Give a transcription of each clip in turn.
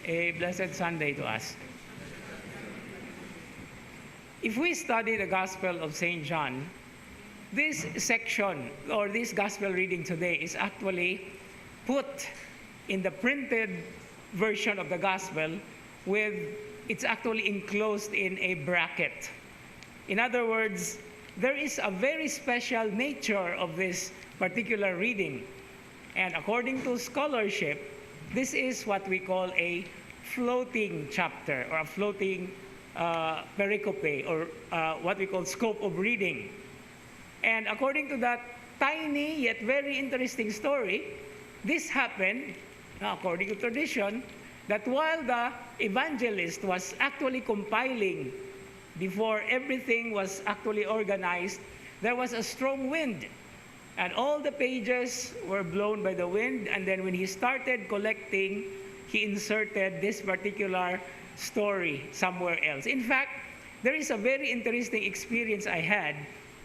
A blessed Sunday to us. If we study the Gospel of St. John, this section or this Gospel reading today is actually put in the printed version of the Gospel it's actually enclosed in a bracket. In other words, there is a very special nature of this particular reading. And according to scholarship, this is what we call a floating chapter or a floating pericope or what we call scope of reading. And according to that tiny yet very interesting story, this happened, according to tradition, that while the evangelist was actually compiling, before everything was actually organized, there was a strong wind. And all the pages were blown by the wind, and then when he started collecting, he inserted this particular story somewhere else. In fact, there is a very interesting experience I had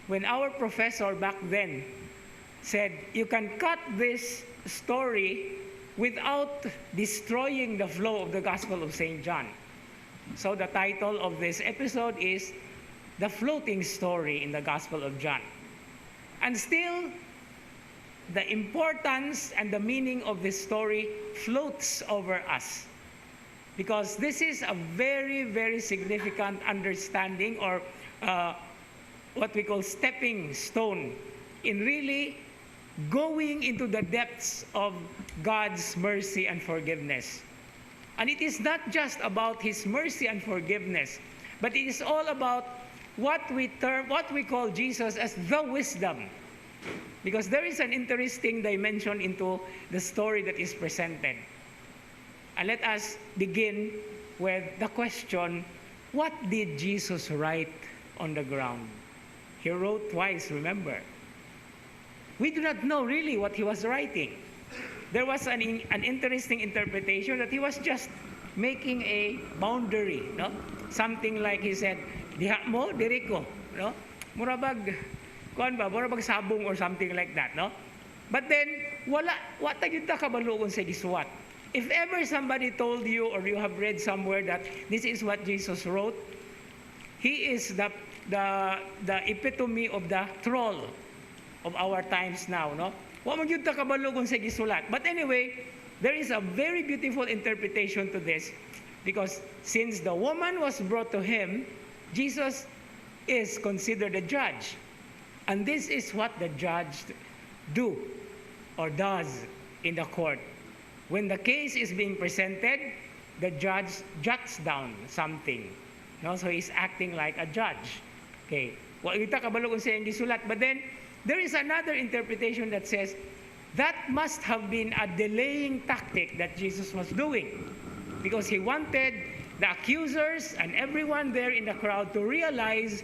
when our professor back then said, you can cut this story without destroying the flow of the Gospel of St. John. So the title of this episode is The Floating Story in the Gospel of John. And still, the importance and the meaning of this story floats over us. Because this is a very, very significant understanding or what we call stepping stone in really going into the depths of God's mercy and forgiveness. And it is not just about His mercy and forgiveness, but it is all about what we call Jesus as the wisdom. Because there is an interesting dimension into the story that is presented. And let us begin with the question, what did Jesus write on the ground? He wrote twice, remember. We do not know really what he was writing. There was an interesting interpretation that he was just making a boundary, no? Something like he said, diha mo, diri ko, no? Murabag, murabag sabong or something like that, no? But then, wala tayong kabalugon sa giswat. If ever somebody told you or you have read somewhere that this is what Jesus wrote, he is the epitome of the troll of our times now, no? Wa man gyud ta kabalugon sa gisulat. But anyway, there is a very beautiful interpretation to this because since the woman was brought to him, Jesus is considered a judge. And this is what the judge do or does in the court. When the case is being presented, the judge jots down something. No? So he's acting like a judge. Okay. Wa kita kabalugon sa iyang gisulat. But then, there is another interpretation that says that must have been a delaying tactic that Jesus was doing because he wanted the accusers and everyone there in the crowd to realize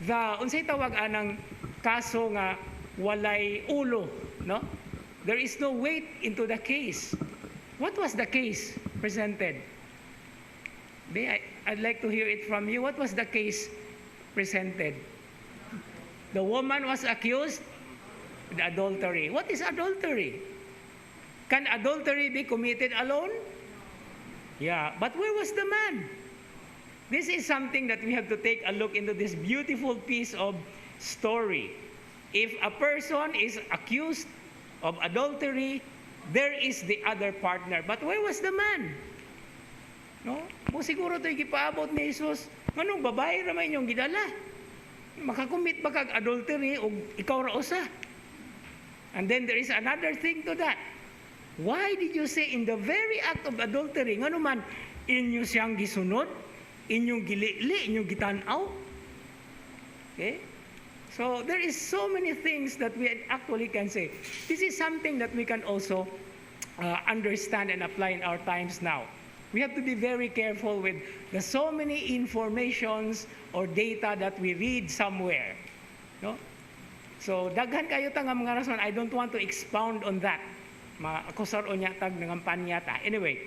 the unsay tawag anang kaso nga walay ulo, no? There is no weight into the case. What was the case presented? I'd like to hear it from you. What was the case presented? The woman was accused of adultery. What is adultery? Can adultery be committed alone? Yeah, but where was the man? This is something that we have to take a look into this beautiful piece of story. If a person is accused of adultery, there is the other partner. But where was the man? No? Mo siguro ito ikipaabot ni Jesus. Anong babae ramay niyong gidala? Makakumit ba kag adultery o ikaw ra usa? And then there is another thing to that. Why did you say in the very act of adultery, ngano man inyo siyang gisunod, inyong gilili, inyong gitanaw? Okay? So there is so many things that we actually can say. This is something that we can also understand and apply in our times now. We have to be very careful with the so many informations or data that we read somewhere. No? So, daghan kayo ta nga mga rason. I don't want to expound on that. Akusar o niya tag nangampan yata. Anyway,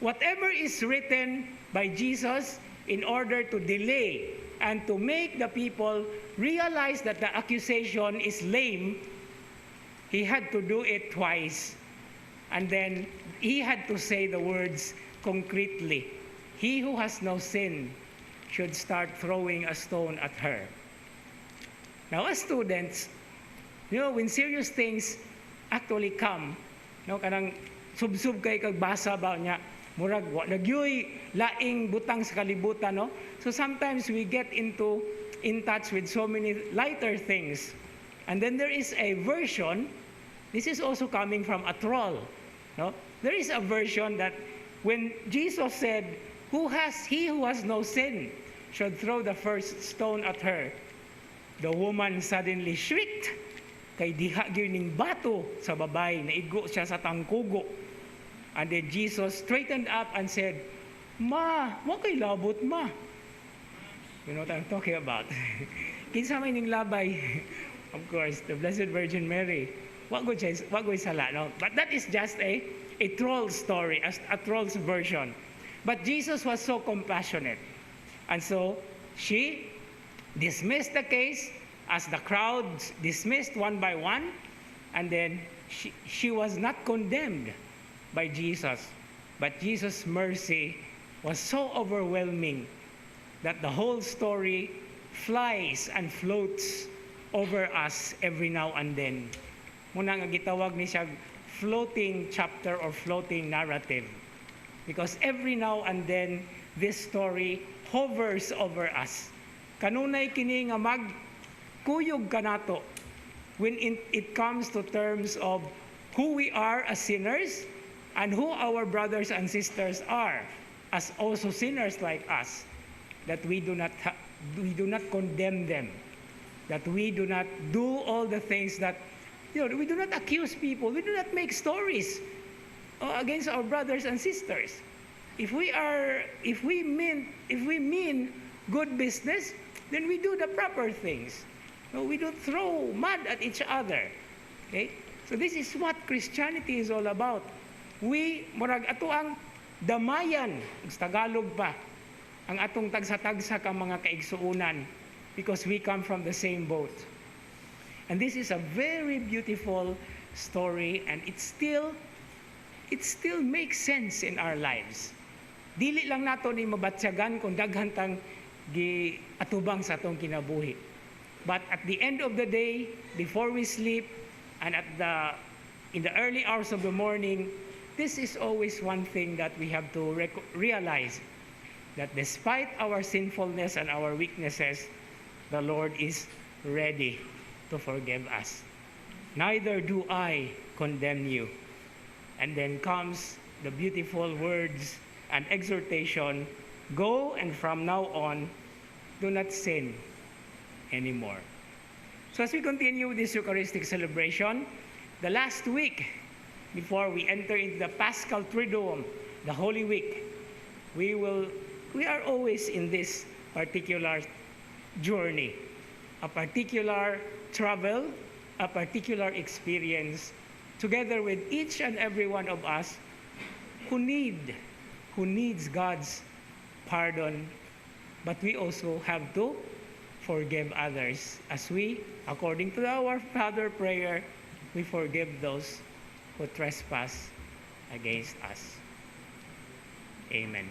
whatever is written by Jesus in order to delay and to make the people realize that the accusation is lame, he had to do it twice. And then he had to say the words concretely. He who has no sin should start throwing a stone at her. Now, as students, when serious things actually come, kanang sub-sub kay kagbasa ba niya, murag nagyoy laing butang sa kalibutan, no? So sometimes we get in touch with so many lighter things. And then there is a version, this is also coming from a troll, no? There is a version that when Jesus said, he who has no sin should throw the first stone at her, the woman suddenly shrieked, kay diha gining bato sa babay, naigo siya sa tangkugo. And then Jesus straightened up and said, "Ma, wa kay labot, ma." You know what I'm talking about? Kinsa may ning labay? Of course, the Blessed Virgin Mary. Wa go sala, no? But that is just a troll story, a troll's version. But Jesus was so compassionate. And so she dismissed the case as the crowds dismissed one by one, and then she was not condemned by Jesus. But Jesus' mercy was so overwhelming that the whole story flies and floats over us every now and then. Muna nga gitawag ni siya floating chapter or floating narrative. Because every now and then, this story hovers over us. Kanunay kini nga magkuyog kanato when it comes to terms of who we are as sinners and who our brothers and sisters are as also sinners like us, that we do not condemn them, that we do not do all the things that, we do not accuse people, we do not make stories against our brothers and sisters. If we mean good business, then we do the proper things. No, we don't throw mud at each other. Okay? So this is what Christianity is all about. Murag ato ang damayan, sa Tagalog pa, ang atong tagsa-tagsa ka mga kaigsuunan, because we come from the same boat. And this is a very beautiful story, and it still makes sense in our lives. Dili lang nato ni mabatsyagan kung daghan tang atubang sa atong kinabuhi. But at the end of the day, before we sleep, and in the early hours of the morning, this is always one thing that we have to realize, that despite our sinfulness and our weaknesses, the Lord is ready to forgive us. Neither do I condemn you. And then comes the beautiful words and exhortation, go and from now on, do not sin anymore. So as we continue this Eucharistic celebration, the last week before we enter into the Paschal Triduum, the Holy Week, we are always in this particular journey, a particular travel, a particular experience, together with each and every one of us who needs God's pardon, but we also have to forgive others as we, according to our Father prayer, we forgive those who trespass against us. Amen.